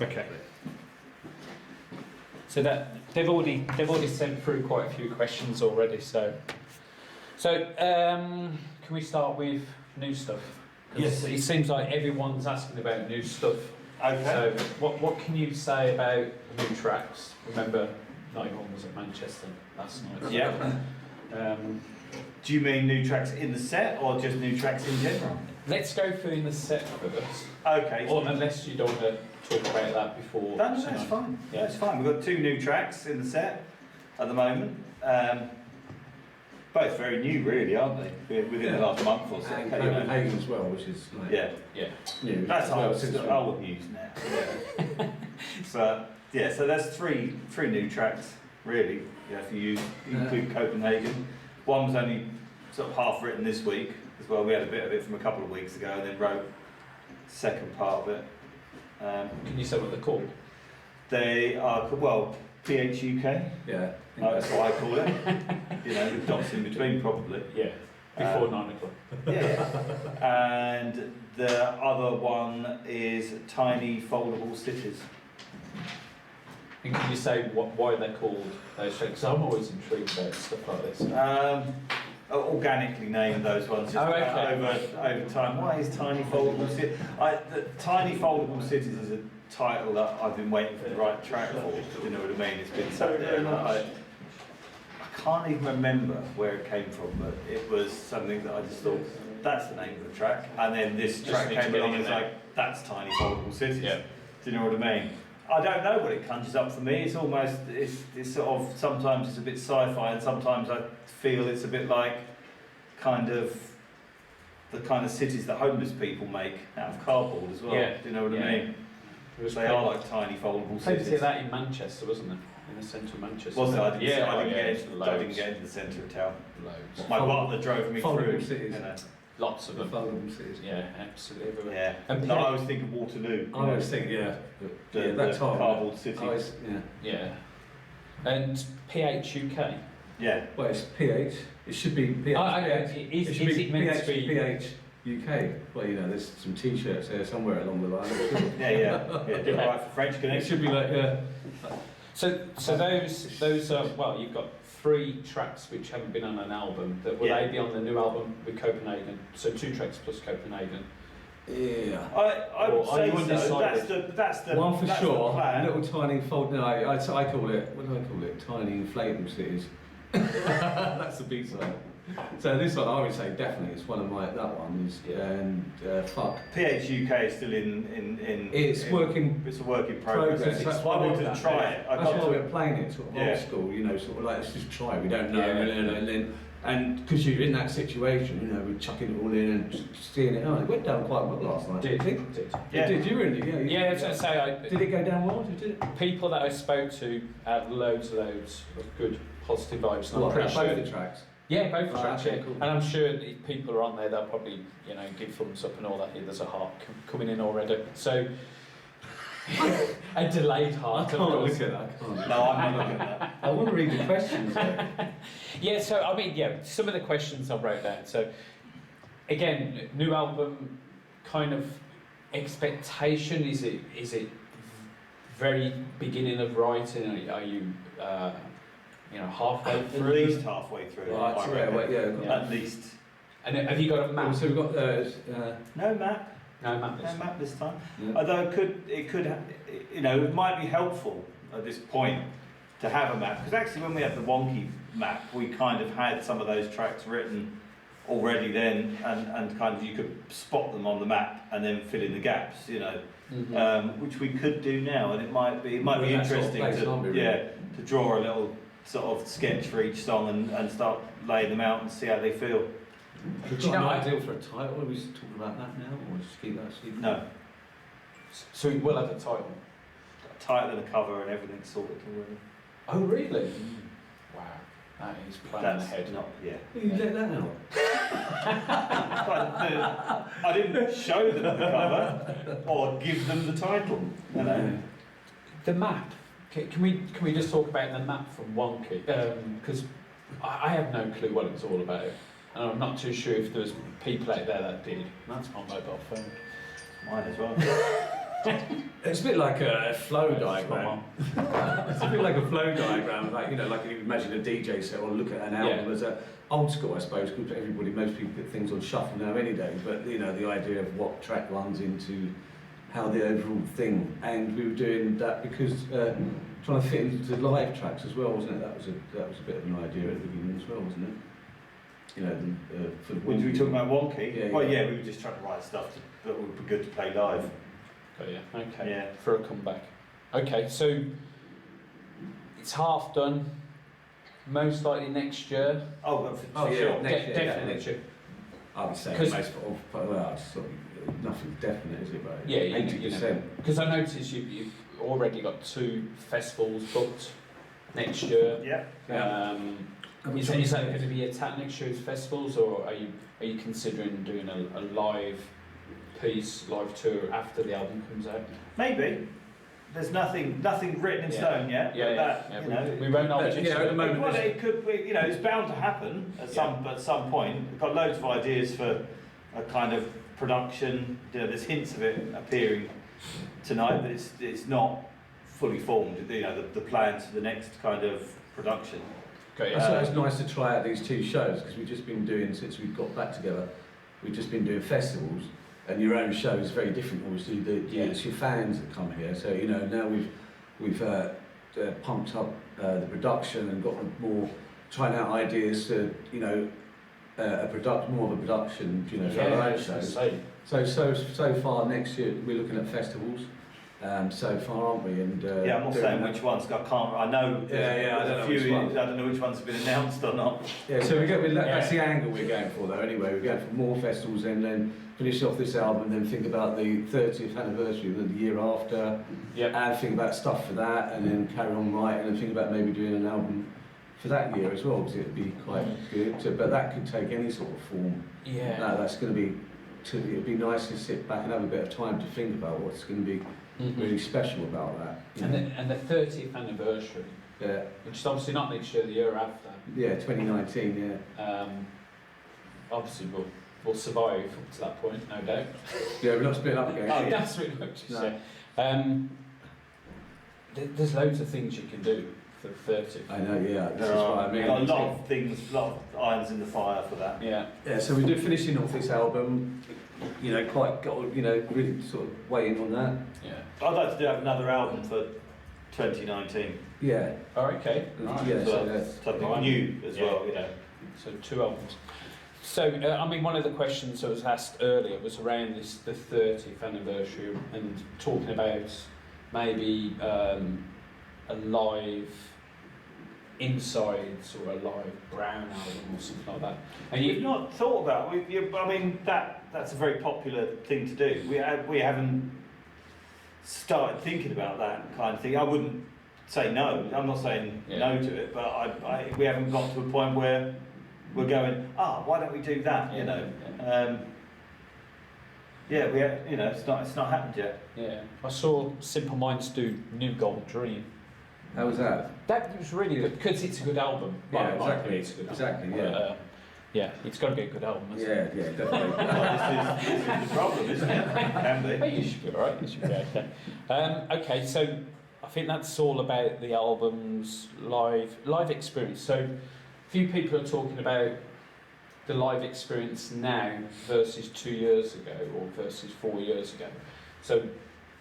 Okay. So that they've already sent through quite a few questions already. So can we start with new stuff? Yes. It seems like everyone's asking about new stuff. Okay. So what can you say about new tracks? Remember, not everyone was at Manchester last night. Yeah. Um, Do you mean new tracks in the set or just new tracks in general? let's go through in the set first. Okay. Or unless you don't want to talk about that before. That's tonight. fine. Yeah. That's fine. We've got 2 new tracks in the set at the moment. Both very new, really, aren't they? Within the last month or so. And you know. Copenhagen as well, which is like Yeah. new. That's as well, old news now. Yeah. But yeah, so that's three new tracks, really. Yeah, if you include Copenhagen. One was only sort of half written this week as well. We had a bit of it from a couple of weeks ago, and then wrote the second part of it. Can you say what they're called? They are PHUK. Yeah. That's what I call it. You know, with dots in between, probably. Yeah, before 9 o'clock. Yeah. And the other one is Tiny Foldable Cities. And can you say why they're called those tracks? I'm always intrigued about stuff like this. Organically named those ones just over time. Why is Tiny Foldable Cities? Tiny Foldable Cities is a title that I've been waiting for the right track for. Do you know what I mean? It's been sat there. I can't even remember where it came from, but it was something that I just thought, that's the name of the track. And then this track came along and it's like, that's Tiny Foldable Cities. Yeah. Do you know what I mean? I don't know what it conjures up for me. It's almost, it's sort of, sometimes it's a bit sci-fi and sometimes I feel it's a bit like kind of the kind of cities that homeless people make out of cardboard as well. Yeah. Do you know what I mean? They are like tiny foldable Plenty cities. of that in Manchester, wasn't there? In the centre of Manchester. Was there? I didn't Loads. get into the centre of town. Loads. My butler drove me Foldable through. cities. You know. Lots of them. Foldable cities. Yeah, absolutely everywhere. Yeah. And No, I was thinking Waterloo. I always think, the that time. cardboard city. Yeah. And PHUK. Yeah. Well, it's PH. It should be PH. Is it meant to be PH UK? Well, you know, there's some T-shirts there somewhere along the line. Yeah. Do it right for French It Connection. should be like, So those are, well, you've got 3 tracks which haven't been on an album. That will they be on the new album with Copenhagen? So 2 tracks plus Copenhagen. yeah. I would say so. That's the One for that's sure. the plan. Little tiny fold. No, I call it. What do I call it? Tiny inflatable cities. That's the B side. So this one, I would say definitely it's one of that one is fuck. PHUK is still in It's in- working It's a work in progress. That's I why wanted to try it. That's why we're playing it sort of Yeah. old school, you know, sort of like let's just try. We don't know, Yeah. and because you're in that situation, you know, we're chucking it all in and just seeing it. Oh, it went down quite well last night. Did. Yeah. Did you really? Yeah. Yeah, so Did it go down well? Did it? people that I spoke to had loads of good positive vibes. And I'm Well, pretty both sure. the tracks. Yeah, both Oh, tracks. okay, Yeah. cool. And I'm sure that if people are on there, they'll probably give thumbs up and all that. There's a heart coming in already. So a delayed heart. I can't look at that. I can't. No, I'm not looking at that. I want to read the questions. Yeah, so I mean, some of the questions I wrote down. So again, new album, kind of expectation. Is it very beginning of writing? Are you halfway At through? least halfway through. Right, I yeah, reckon. well, yeah. At least. And have you got a map? So we've got No map. No map. No map this time. Yeah. Although it might be helpful at this point to have a map, because actually when we had the wonky map, we kind of had some of those tracks written already then, and kind of you could spot them on the map and then fill in the gaps, which we could do now, and it might be That sort of interesting place, aren't we, really? to draw a little sort of sketch for each song and start laying them out and see how they feel. We've Do you got know, an ideal for a title. Are we talking about that now, or just keep that secret? No, So we will have a title. a title and a cover and everything sorted already. Oh really? Wow, that is planning That's ahead. not, yeah. You let that out. But I didn't show them the cover or give them the title. You know? The map. Can we just talk about the map from Wonky? Because I have no clue what it's all about, and I'm not too sure if there's people out there that did. That's my mobile phone. Mine as well. It's a bit like a flow diagram. It's a bit like a flow diagram, like like you imagine a DJ set or look at an album as a old school, I suppose. Because most people put things on shuffle now any day. But the idea of what track runs into how the overall thing, and we were doing that because trying to fit into live tracks as well, wasn't it? That was a bit of an idea at the beginning as well, wasn't it? For the When we were talking about wonky, yeah, we were just trying to write stuff that would be good to play live. Oh yeah, okay. Yeah. For a comeback. Okay, so it's half done. Most likely next year. For yeah, sure. next year, Definitely next year. I would say most it's sort of nothing definite, is it? But 80%. Because I noticed you've already got 2 festivals booked next year. Yeah. Is that going to be at next year's festivals, or are you considering doing a live tour after the album comes out? Maybe. There's nothing written in stone yet. We won't know. At the moment, it could. It's bound to happen at some point. We've got loads of ideas for a kind of production. There's hints of it appearing tonight, but it's not fully formed. The plans for the next kind of production. Okay. So it's nice to try out these 2 shows because we've just been doing, since we've got back together, we've just been doing festivals, and your own show is very different. Obviously, it's your fans that come here. So now we've pumped up the production and got more, trying out ideas to more of a production for our own shows. So far next year we're looking at festivals. So far, aren't we? And I'm not saying which ones. I can't. I know. I don't know which ones. I don't know which ones have been announced or not. Yeah. So that's the angle we're going for, though. Anyway, we're going for more festivals, and then finish off this album, then think about the 30th anniversary, and then the year after, and think about stuff for that, and then carry on writing, and think about maybe doing an album for that year as well, because it'd be quite good. But that could take any sort of form. Yeah. That's going to be. It'd be nice to sit back and have a bit of time to think about what's going to be. Really special about that. And the 30th anniversary, which is obviously not next year, the year after. Yeah, 2019, Obviously we'll survive up to that point, no doubt. Yeah, we're not splitting up again. That's really what you say. There's loads of things you can do for the 30th. I know, yeah. There are a lot of things, a lot of irons in the fire for that. Yeah. Yeah, so we do finishing off this album, really sort of waiting on that. Yeah. I'd like to have another album for 2019. Yeah. Oh, okay. Yeah, so that's something new as well. So 2 albums. So, one of the questions that was asked earlier was around the 30th anniversary and talking about maybe a live Insides or a live Brown album or something like that. And you've not thought about that's a very popular thing to do. We haven't started thinking about that kind of thing. I wouldn't say no. I'm not saying no to it, but we haven't got to a point where we're going, why don't we do that? It's not happened yet. Yeah, I saw Simple Minds do New Gold Dream. How was that? That was really good because it's a good album. Yeah, exactly. It's a good album. It's got to be a good album. Definitely. This is the problem, isn't it? Can be. You should be alright. You should be okay. Okay, so I think that's all about the album's live experience. So, a few people are talking about the live experience now versus 2 years ago or versus 4 years ago. So,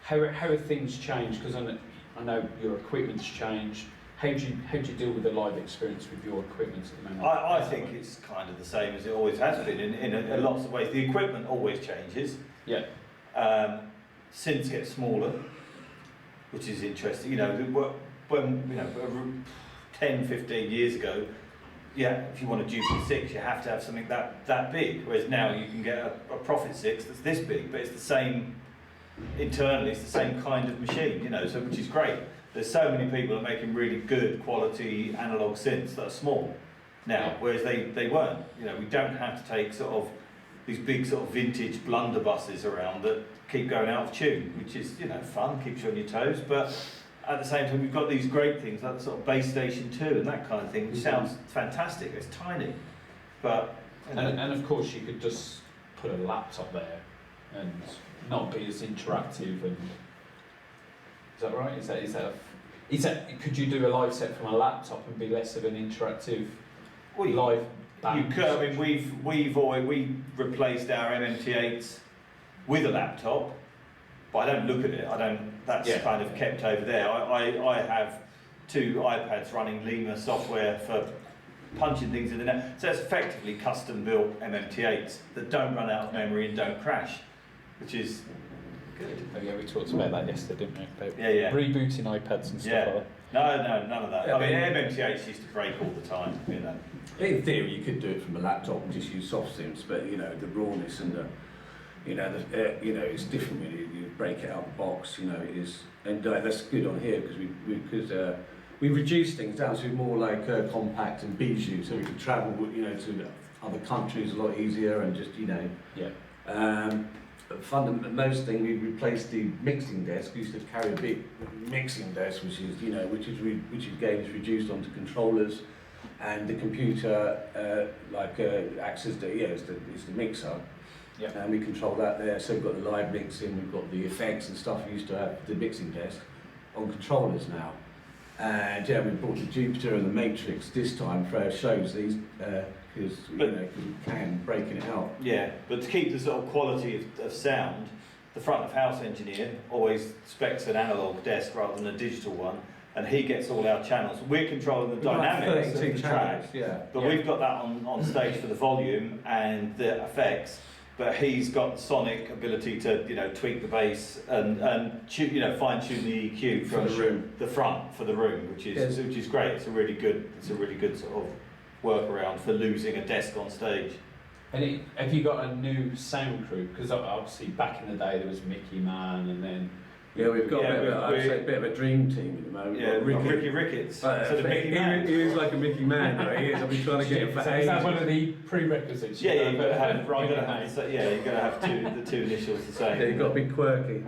how have things changed? Because I know your equipment's changed. How do you deal with the live experience with your equipment at the moment? I think it's kind of the same as it always has been in lots of ways. The equipment always changes. Yeah. Synths get smaller, which is interesting. When 10, 15 years ago, if you want a Duty 6, you have to have something that big. Whereas now you can get a Prophet 6 that's this big, but it's the same. Internally, it's the same kind of machine, so which is great. There's so many people that are making really good quality analog synths that are small now, whereas they weren't. We don't have to take sort of these big sort of vintage blunderbusses around that keep going out of tune, which is fun, keeps you on your toes. But at the same time, we've got these great things like the sort of Bass Station 2 and that kind of thing, which sounds fantastic. It's tiny, but and of course you could just put a laptop there and not be as interactive and Is that right? Is that could you do a live set from a laptop and be less of an interactive live band? You could. I mean, we replaced our MMT8s with a laptop, but I don't look at it. That's kind of kept over there. I have 2 iPads running Lima software for punching things in the net. So it's effectively custom built MMT8s that don't run out of memory and don't crash, which is good. Oh yeah, we talked about that yesterday, didn't we? About rebooting iPads and stuff like that. No, none of that. I mean, MMT8s used to break all the time, you know. In theory, you could do it from a laptop and just use soft synths, but you know the rawness and the, you know, it's different when you break it out of the box. You know, it is, and that's good on here because we reduced things down to more like compact and bijou, so we could travel, you know, to other countries a lot easier and just, you know. Yeah. But most thing, we replaced the mixing desk. We used to carry a big mixing desk, which is, you know, which again is reduced onto controllers, and the computer acts as it's the mixer. Yeah. And we control that there. So we've got the live mixing, we've got the effects and stuff. We used to have the mixing desk on controllers now. And yeah, we brought the Jupiter and the Matrix this time for our shows. These because you know, we can breaking it out. Yeah, but to keep the sort of quality of sound, the front of house engineer always specs an analog desk rather than a digital one, and he gets all our channels. We're controlling the dynamics of the track, but we've got that on stage for the volume and the effects. But he's got the sonic ability to, you know, tweak the bass and fine tune the EQ from the front for the room, which is great. It's a really good sort of workaround for losing a desk on stage. And have you got a new sound crew? Because obviously back in the day there was Mickey Man, and then we've got a bit of a dream team at the moment. Yeah, Ricky Ricketts. So the Mickey Man. He is like a Mickey Man, right? He is. I've been trying to get him for ages. Is that one of the prerequisites? You've got to have the two initials the same. Yeah, you've got to be quirky.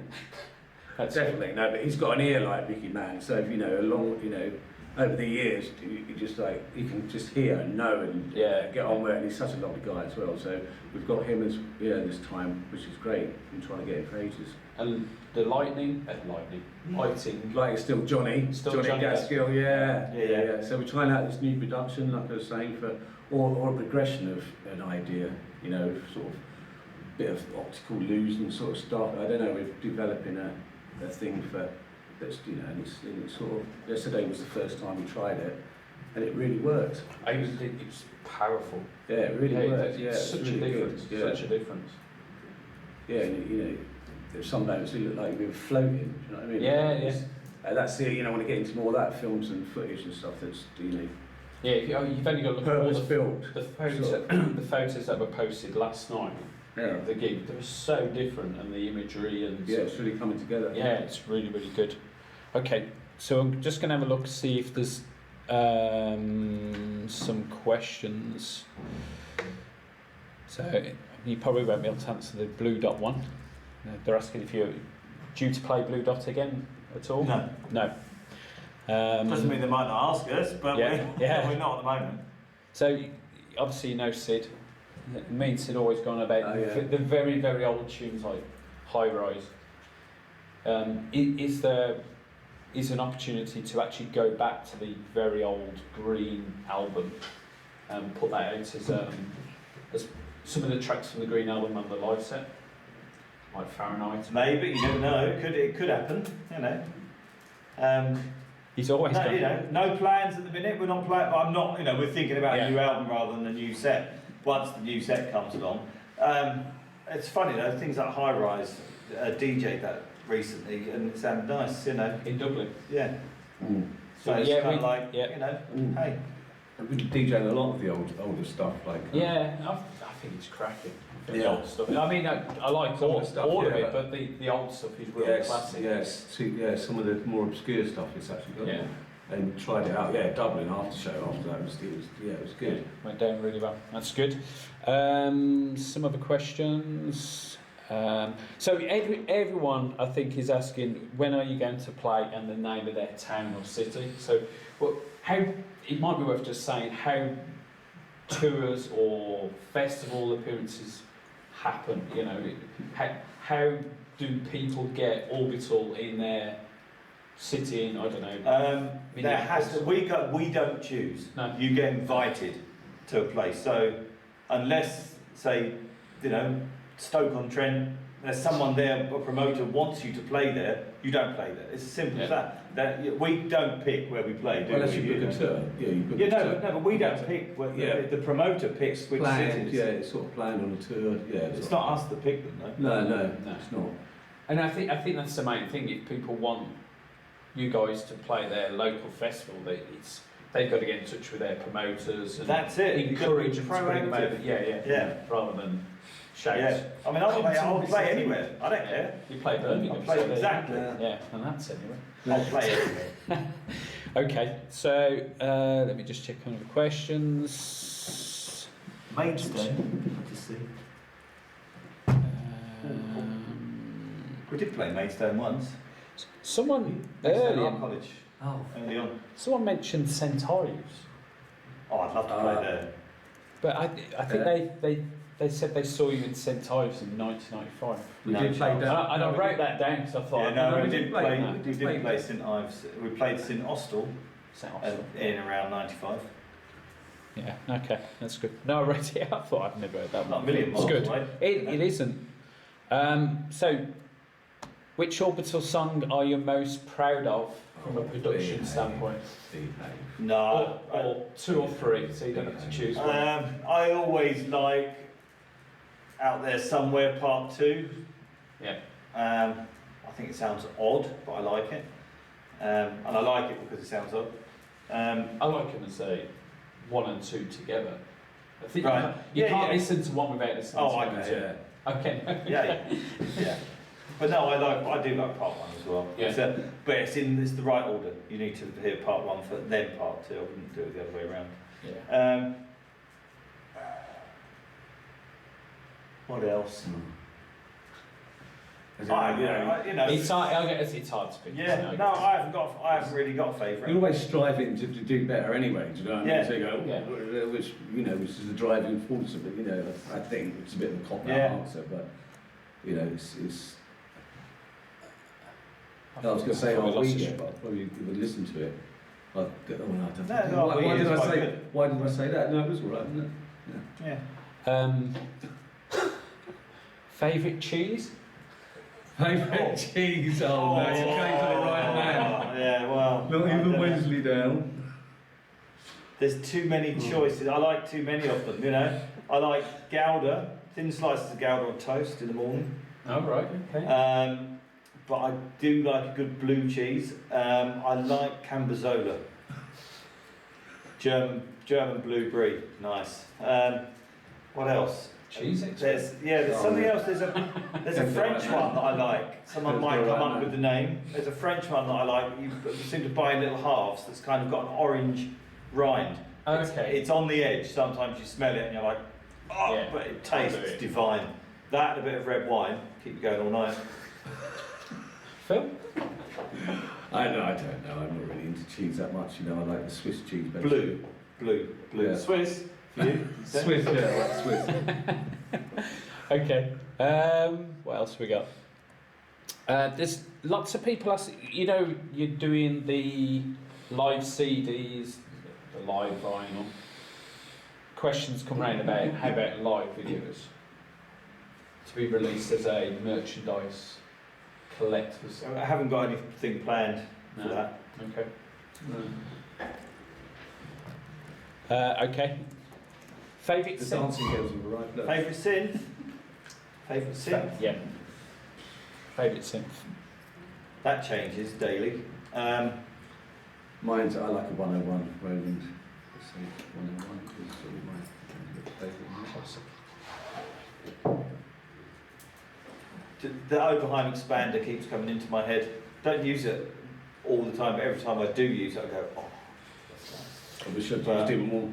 That's definitely. No, but he's got an ear like Mickey Man. So if, you know, over the years, you just like, you can just hear and know and get on with it. And he's such a lovely guy as well. So we've got him as this time, which is great. Been trying to get him for ages. And the lighting, Like still Johnny Gaskill, yeah. So we're trying out this new production, like I was saying, or a progression of an idea, you know, sort of bit of optical lose and sort of stuff. I don't know. We're developing a thing for that's, you know, and it's sort of, yesterday was the first time we tried it, and it really worked. It was powerful. Yeah, it really worked. Yeah, such a difference. Such a difference. Yeah, and you know, some moments it looked like we were floating. Do you know what I mean? Yeah. That's it. You know, I want to get into more of that, films and footage and stuff. That's, you know. Yeah, you've only got to look at all the photos that were posted last night. Yeah. The gig, they were so different, and the imagery and it's really coming together. Yeah, it's really, really good. Okay, so I'm just going to have a look, see if there's some questions. So you probably won't be able to answer the Blue Dot one. They're asking if you're due to play Blue Dot again at all. No. Doesn't mean they might not ask us, but we're not at the moment. So obviously you know Sid. Me and Sid always gone about the very, very old tunes like High Rise. Is an opportunity to actually go back to the very old Green album and put that out as some of the tracks from the Green album on the live set, like Fahrenheit. Maybe, you never know. It could happen. You know. He's always done. You know, no plans at the minute. We're not planning. I'm not. You know, we're thinking about a new album rather than a new set. Once the new set comes along, it's funny though. Things like High Rise, DJ'd that recently, and it sounded nice. You know, in Dublin. Yeah. So it's kind of like, you know, hey. We DJ'd a lot of the older stuff, like. I think it's cracking. The old stuff. I mean, I like all of it, but the old stuff is real classic. Yes, some of the more obscure stuff is actually good. Yeah. And tried it out. Yeah, Dublin after show after that it was good. Went down really well. That's good. Some other questions. So everyone I think is asking, when are you going to play and the name of their town or city. So it might be worth just saying how tours or festival appearances happen. You know, how do people get Orbital in their sit in? I don't know. There has to. We don't choose. No. You get invited to a place. So unless, say, you know, Stoke-on-Trent, there's someone there, a promoter wants you to play there, you don't play there. It's as simple as that. We don't pick where we play, do we? Unless you book a tour. Yeah, you book a tour. No, but we don't pick. The promoter picks which cities. Yeah, it's sort of planned on a tour. Yeah, it's not us that pick them, though. No, it's not. And I think that's the main thing. If people want you guys to play their local festival, they've got to get in touch with their promoters and that's it. Encourage them to bring them over. Yeah. Rather than shout. Yeah. I mean, I'll play anywhere. I don't care. You play Birmingham. I'll play exactly. Yeah, and that's anyway. I'll play everywhere. Okay, so let me just check on the questions. Maidstone. To see. We did play Maidstone once. Someone early on college. Early on. Someone mentioned St Ives. Oh, I'd love to play there. But I think they said they saw you in St Ives in 1995. We did play down. And I wrote that down because I thought. We did play St Ives. We played St Austell. In around 95. Yeah. Okay, that's good. No, I wrote it. I thought I'd never heard that one. Not a million miles it's good. away. It isn't. So, which Orbital song are you most proud of from a production standpoint? No. Or two or three, so you don't have to choose one. I always like Out There Somewhere Part 2. Yeah. I think it sounds odd, but I like it. And I like it because it sounds odd. I like them as a 1 and 2 together. I think right. you can't listen to one without listening to one and two. Yeah. Okay. Yeah. But no, I do like part 1 as well. Yeah. But it's the right order. You need to hear part 1 for then part 2. I wouldn't do it the other way around. Yeah. What else? It's hard to pick. Yeah, no, I haven't really got a favourite. You're always striving to do better anyway, do you know what I mean? Yeah. So you go, which is the driving force of it, I think it's a bit of a cop-out answer, but, it's I was going to say last week, but probably would listen to it. But, why did I say that? No, it was all right, wasn't it? Yeah. Favourite cheese? Favourite cheese? Oh, no, you came to the right man. Yeah, well. Not even Wensleydale. There's too many choices. I like too many of them, I like Gouda, thin slices of Gouda on toast in the morning. Oh, right, okay. But I do like a good blue cheese. I like Cambozola. German blue brie, nice. What else? Cheese there's something else. There's a French one that I like. Someone might come up with the name. There's a French one that I like. You seem to buy in little halves that's kind of got an orange rind. Okay. It's on the edge. Sometimes you smell it and you're like, but it tastes divine. That and a bit of red wine, keep you going all night. Phil? I don't know. I'm not really into cheese that much. I like the Swiss cheese better. Blue. Yeah. Swiss. For you? Swiss, yeah, I like Swiss. Okay. What else we got? There's lots of people you're doing the live CDs, the live vinyl. Questions come round about how about live videos to be released as a merchandise collector's. I haven't got anything planned for that. Okay. Okay. Favourite synth? Dancing girls have arrived. Favourite synth? Yeah. Favourite synth? That changes daily. Mine's, I like a 101 Roland. Let's say 101 is sort of my favourite classic. The Oberheim expander keeps coming into my head. Don't use it all the time, but every time I do use it, I go, oh, that's nice. We should have even more.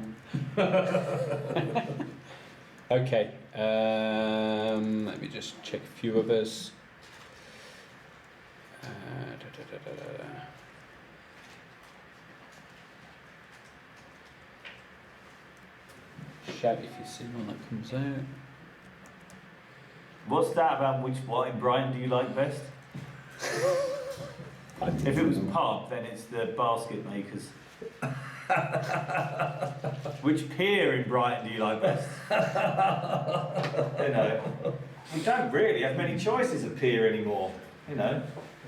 Okay. Let me just check a few others. Shout if you see one that comes out. What's that about what in Brighton do you like best? If it was a pub, then it's the basket makers. Which pier in Brighton do you like best? You know, we don't really have many choices of pier anymore. You know,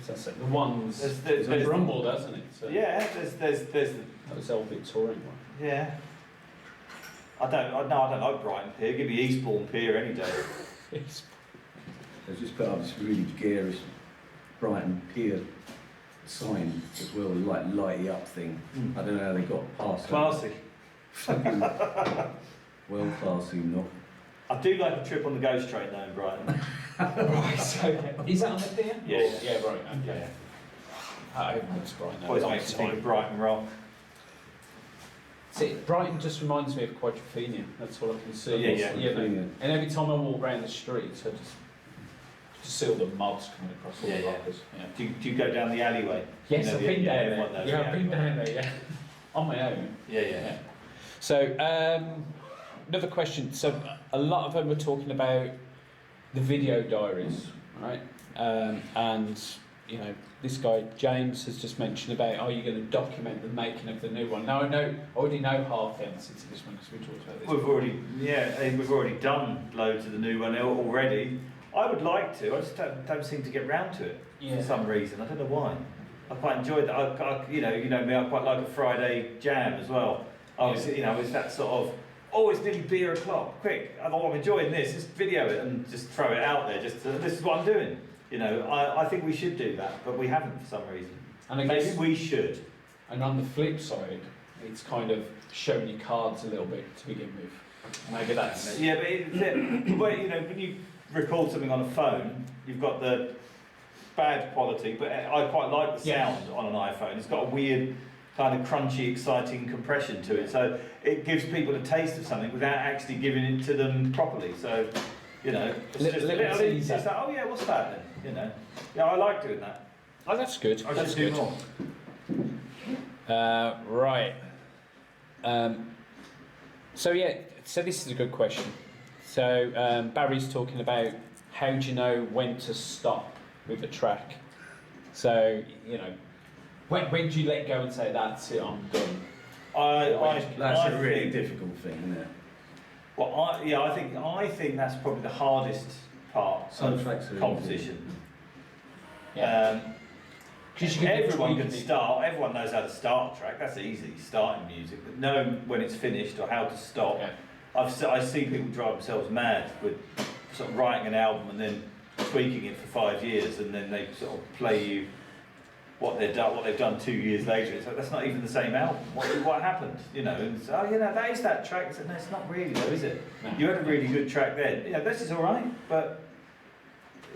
The ones there's Brumble, doesn't it? So yeah, there's that was old Victorian one. yeah. I don't like Brighton Pier. Give me Eastbourne Pier any day. They've just put up this really garish Brighton Pier sign as well, like lighty up thing. I don't know how they got past that. Classy. Fucking well classy, not. I do like a trip on the ghost train though in Brighton. Right, okay. Is that on the pier? Yeah. Yeah, right, okay. I hope it's Brighton. Always makes me think of Brighton Rock. See, Brighton just reminds me of Quadrophenia. That's all I can see. Yeah. And every time I walk around the streets, I just see all the mods coming across all the Yeah. rockers. Yeah. Do you go down the alleyway? Yes, You know, I've been down everyone there. knows, Yeah, I've been down there. Yeah, on my own. Yeah. So, another question. So, a lot of them were talking about the video diaries, right? And you know, this guy James has just mentioned about, are you going to document the making of the new one? Now, I already know half the answer to this one because we talked about this. We've already done loads of the new one already. I would like to. I just don't seem to get round to it for some reason. I don't know why. I quite enjoyed that. You know me. I quite like a Friday jam as well. It's that sort of, it's nearly beer o'clock. Quick, I'm enjoying this. Just video it and just throw it out there. This is what I'm doing. You know, I think we should do that, but we haven't for some reason. And I guess, maybe we should. And on the flip side, it's kind of showing your cards a little bit to begin with. Maybe that's but you know, when you record something on a phone, you've got the bad quality, but I quite like the sound on an iPhone. It's got a weird kind of crunchy, exciting compression to it, so it gives people a taste of something without actually giving it to them properly. So, you know, it's just a little it's like, oh yeah, what's that then? You know, yeah, I like doing that. Oh, that's good. I should do more. Right. So this is a good question. So Barry's talking about how do you know when to stop with a track? So, you know, when do you let go and say, that's it, I'm done? That's a really difficult thing, isn't it? Well, I think that's probably the hardest part of composition. Yeah. Everyone can start. Everyone knows how to start a track. That's easy, starting music. But knowing when it's finished or how to stop. Yeah. I see people drive themselves mad with sort of writing an album and then tweaking it for 5 years, and then they sort of play you what they've done 2 years later. It's like, that's not even the same album. What happened? You know, and it's, that is that track. No, it's not really though, is it? No. You had a really good track then. You know, this is all right, but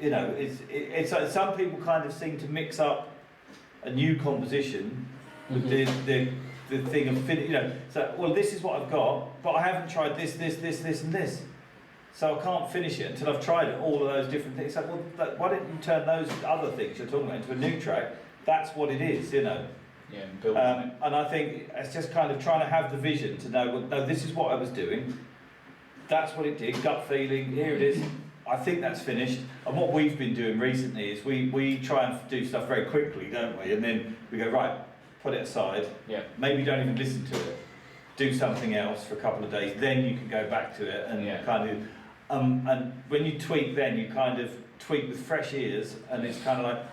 you know, it's like some people kind of seem to mix up a new composition with the thing of you know. So, well, this is what I've got, but I haven't tried this, and this. So I can't finish it until I've tried all of those different things. So, well, why don't you turn those other things you're talking about into a new track? That's what it is, you know. Yeah, and build on it. And I think it's just kind of trying to have the vision to know, well, no, this is what I was doing. That's what it did, gut feeling, here it is. I think that's finished. And what we've been doing recently is we try and do stuff very quickly, don't we? And then we go, right, put it aside. Yeah. Maybe don't even listen to it. Do something else for a couple of days. Then you can go back to it and kind of... and when you tweak then, you kind of tweak with fresh ears, and it's kind of like,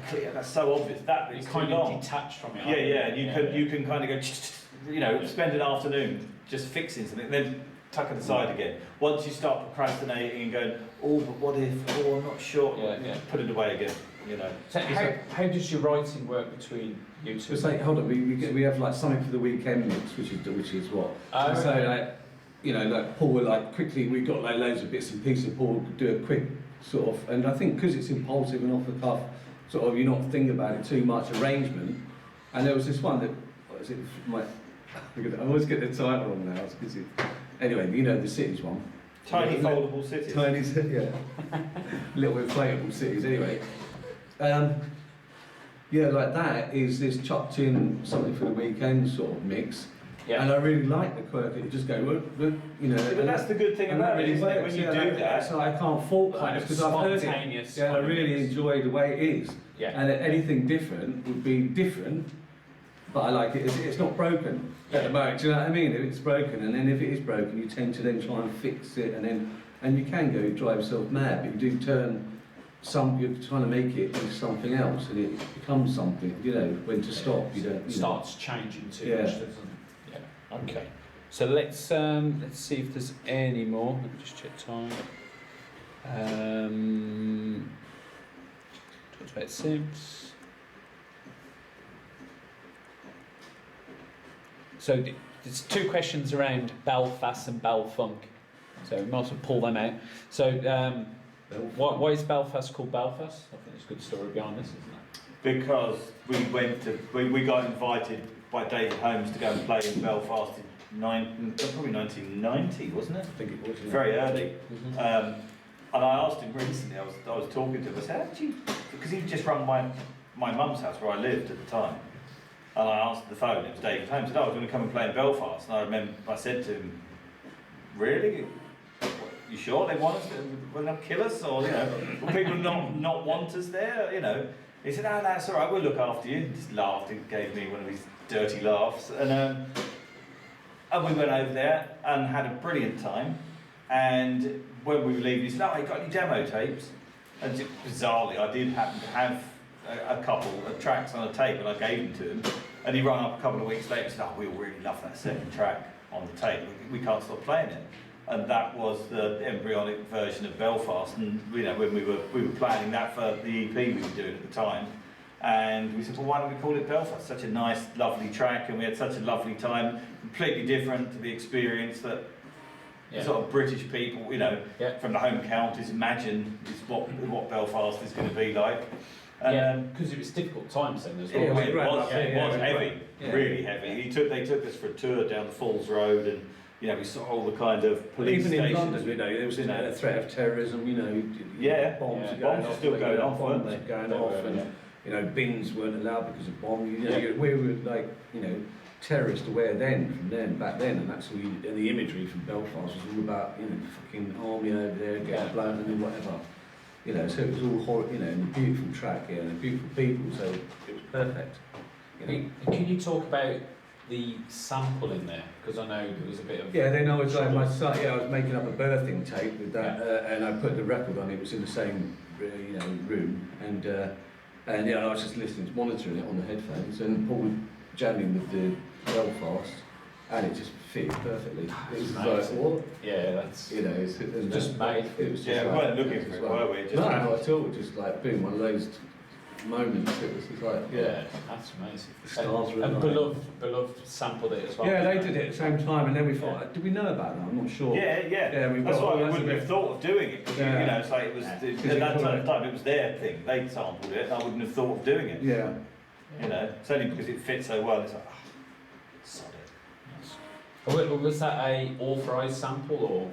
clear, that's so obvious. That is kind of detached from it. You can kind of go, you know, spend an afternoon just fixing something, and then tuck it aside again. Once you start procrastinating and going, but what if, I'm not sure, put it away again, you know. So how does your writing work between you two? It's like, hold on, we have like something for the weekend mix, which is what? So like, you know, like Paul will like quickly, we've got like loads of bits and pieces, Paul will do a quick sort of, and I think because it's impulsive and off the cuff, sort of, you're not thinking about it too much, arrangement. And there was this one that, what is it, I always get the title wrong now, anyway, you know the cities one. Tiny foldable cities. Tiny, little inflatable cities, anyway. Like that is this chucked in something for the weekend sort of mix. Yeah. And I really like the quirk. It just go, you know. Yeah, but that's the good thing about it, isn't it? When you do that, so I can't fault Kind that of because I've heard it. spontaneous. Yeah, I really enjoy the way it is. Yeah. And anything different would be different, but I like it. It's not broken at the moment. Do you know what I mean? If it's broken, and then if it is broken, you tend to then try and fix it, and you can go drive yourself mad, but you do turn. You're trying to make it into something else, and it becomes something. You know when to stop. You don't. You Starts changing too Yeah. much, doesn't it? Yeah. Okay. So let's see if there's any more. Let me just check time. Talked about synths. So there's two questions around Belfast and Belfunk. So we might as well pull them out. So. Why is Belfast called Belfast? I think there's a good story behind this, isn't it? because we got invited by David Holmes to go and play in Belfast in probably 1990, wasn't it? I think it was. Yeah. Very early. Mm-hmm. And I asked him recently, I was talking to him, I said, how did you, because he'd just run my mum's house where I lived at the time. And I answered the phone, it was David Holmes, said, I was going to come and play in Belfast. And I remember I said to him, really? You sure they want us to, will they kill us? Or, you know, will people not want us there? You know, he said, oh, that's all right, we'll look after you. He just laughed and gave me one of his dirty laughs. And we went over there and had a brilliant time. And when we were leaving, he said, oh, you got any demo tapes? And just bizarrely, I did happen to have a couple of tracks on a tape, and I gave them to him. And he rang up a couple of weeks later and said, oh, we really love that second track on the tape. We can't stop playing it. And that was the embryonic version of Belfast. And you know, when we were planning that for the EP we were doing at the time, and we said, well, why don't we call it Belfast? Such a nice, lovely track, and we had such a lovely time. Completely different to the experience that sort of British people, you know, from the home counties imagine is what Belfast is going to be like. And, because it was difficult times then as well. It was heavy, really heavy. They took us for a tour down the Falls Road, and you know, we saw all the kind of police stations. Even in London, you know, there was a threat of terrorism, you know, bombs are still going off, weren't they? Going off, and you know, bins weren't allowed because of bombs. You know, we were like, you know, terrorist aware back then, and that's all. And the imagery from Belfast was all about, you know, fucking army over there getting blown and whatever. You know, so it was all horrible, you know, and a beautiful track here and beautiful people, so it was perfect. You know. Can you talk about the sample in there? Because I know there was a bit of... Yeah, then I was like, I was making up a birthing tape with that, and I put the record on. It was in the same, you know, room, and yeah, I was just listening, monitoring it on the headphones, and Paul was jamming with the Belfast, and it just fit perfectly. It was like, what? Yeah, that's... You know, it's just made. It was just we weren't looking for it, were we? No, not at all. Just like boom, one of those moments. It was just like, that's amazing. The stars were and aligned. Beloved sampled it as well. Yeah, they did it at the same time, and then we thought, did we know about that? I'm not sure. Yeah. That's why we wouldn't have thought of doing it. You know, it's like it was at that time it was their thing. They sampled it, and I wouldn't have thought of doing it. Yeah. You know, it's only because it fit so well. It's like, sod it. Was that a authorised sample, or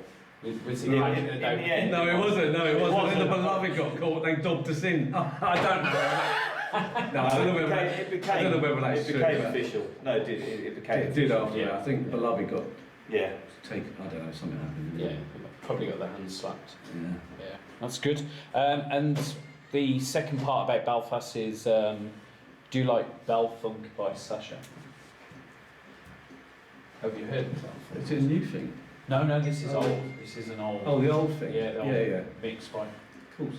was it? In the end, No, it wasn't. No, it wasn't. When the wasn't. Beloved got caught, they dubbed us in. I don't know. No, I don't know whether I don't know whether that's it true, became but official. No, it did. It became. It did after Yeah. that. I think the Beloved got Yeah. taken. I don't know. Something happened. Yeah, probably got their hands slapped. Yeah. Yeah, that's good. And the second part about Belfast is, do you like Belfunk by Sasha? Have you heard of Belfunk? It's a new thing. No, this is old. This is an old. Oh, the old thing. Yeah, the old mix by. Of course.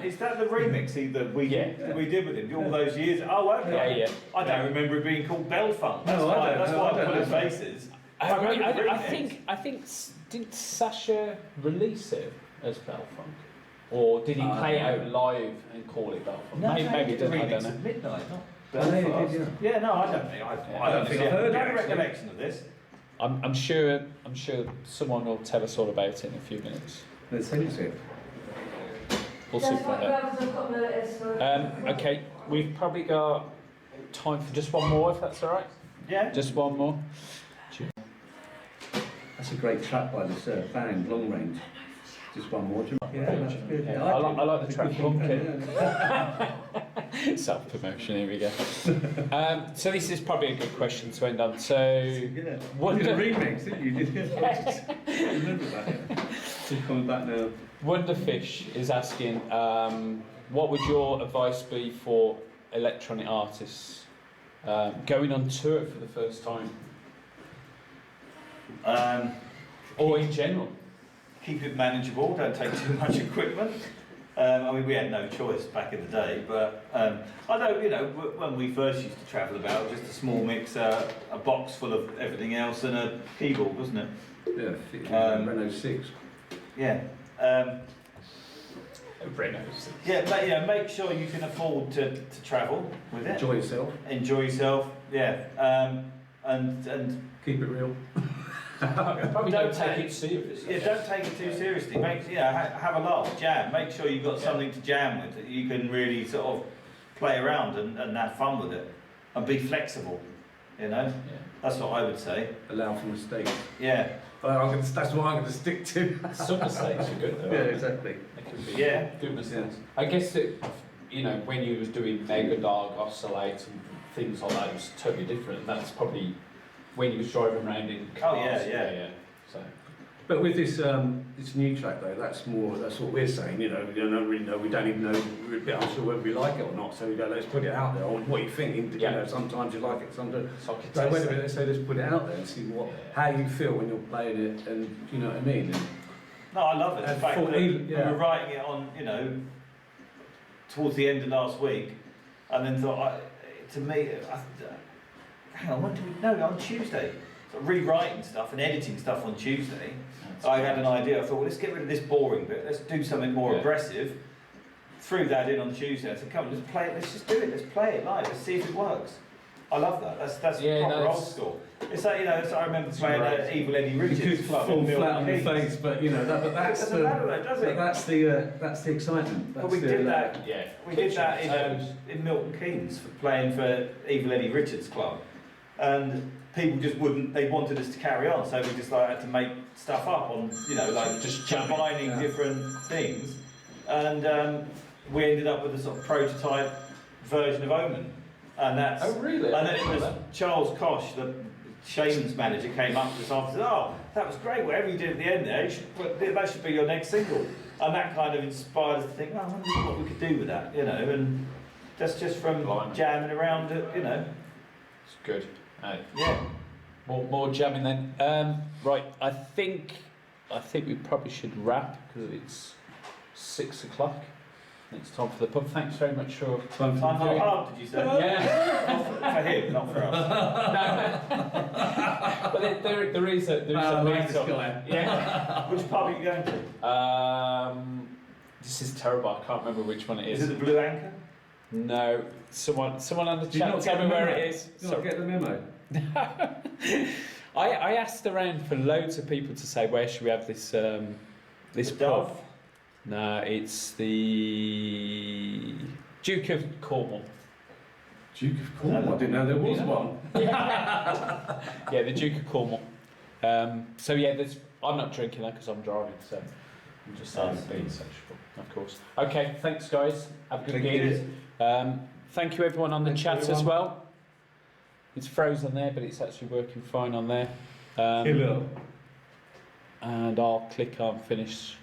Is that the remix that we did with him all those years? Oh, okay. Yeah. I don't remember it being called Belfunk. No, I don't. That's why I put his know. faces. I think didn't Sasha release it as Belfunk, or did he play it out live and call it Belfunk? Maybe he didn't. I don't know. Midnight, not Belfast. Yeah, no, I don't think. I don't think I've heard no recollection of this. I'm sure someone will tell us all about it in a few minutes. Let's finish it. We'll see from there. Okay, we've probably got time for just one more, if that's all right. Yeah. Just one more. That's a great track by this band, Long Range. Just one more. Yeah, that's good. Yeah, I like the track Wonky. Self-promotion, here we go. So this is probably a good question to end on. So, Yeah. You did a remix, didn't you? Remember that? Yeah. He's coming back now. Wonderfish is asking, what would your advice be for electronic artists going on tour for the first time? Or in general? Keep it manageable, don't take too much equipment. I mean, we had no choice back in the day, but I know, you know, when we first used to travel about, just a small mixer, a box full of everything else, and a keyboard, wasn't it? Yeah, Renault 6. Yeah. Renaults. Yeah, but, you know, make sure you can afford to travel with it. Enjoy yourself. Enjoy yourself, yeah. And Keep it real. Probably don't take it seriously. yeah, don't take it too seriously. Make, you know, have a laugh, jam. Make sure you've got something to jam with that you can really sort of play around and have fun with it, and be flexible. You know, Yeah. that's what I would say. Allow for mistakes. Yeah, That's what I'm going to stick to. Some mistakes are good though. Yeah, aren't they? exactly. They can be Yeah. good mistakes. I guess that, you know, when you was doing Mega Dark, Oscillate and things like that, it was totally different. And that's probably when you was driving around in cars. Oh, yeah. So. But with this this new track though, that's what we're saying. You know, we don't really know. We don't even know. We're a bit unsure whether we like it or not. So we go, let's put it out there. Or what you think? Yeah. You know, sometimes you like it, sometimes. So I could So test wait a that. minute. So let's put it out there and see how you feel when you're playing it, and you know what I mean. And no, I love it. In And fact, for- we yeah. were writing it on, you know, towards the end of last week, and then thought, hang on, when did we? No, on Tuesday. So rewriting stuff and editing stuff on Tuesday. I had an idea. I thought, well, let's get rid of this boring bit. Let's do something more aggressive. Threw that in on Tuesday. I said, come on, let's play it. Let's just do it. Let's play it live. Let's see if it works. I love that. That's proper old school. It's like, you know, I remember playing at Evil Eddie Richards Club. fall in Milton flat on your Keynes. face, but you know that's It doesn't matter, though, does it? that's the excitement. But we did that. Yeah. We did that in Milton Keynes for playing for Evil Eddie Richards Club, and people just wouldn't. They wanted us to carry on, so we just like had to make stuff up on, you know, like Just combining different things, and we ended up with a sort of prototype version of Omen, and that's. Oh really? And then it was Charles Kosh, the Shaman's manager, came up to us after and said, "Oh, that was great. Whatever you did at the end there, that should be your next single." And that kind of inspired us to think, "Well, I wonder what we could do with that," you know. And that's just from jamming around it, you know. It's good. Yeah. More jamming then. Right, I think we probably should wrap because it's 6 o'clock. It's time for the pub. Thanks very much for Time for the pub, did you say? Yeah. For him, not for us. But there is a meetup. Yeah. Which pub are you going to? This is terrible. I can't remember which one it is. Is it the Blue Anchor? No. Someone on the Did you chat not tell get me the where memo? it is. Did you not get the memo? I asked around for loads of people to say where should we have this this The pub. Dove? No, it's the Duke of Cornwall. Duke of Cornwall. I didn't know there was one. Yeah, the Duke of Cornwall. So yeah, I'm not drinking that because I'm driving, so I'm just saying being sociable, of course. Okay, thanks guys. Have a good gig. Thank you everyone on the chat as well. It's frozen there, but it's actually working fine on there. Hello. And I'll click on finish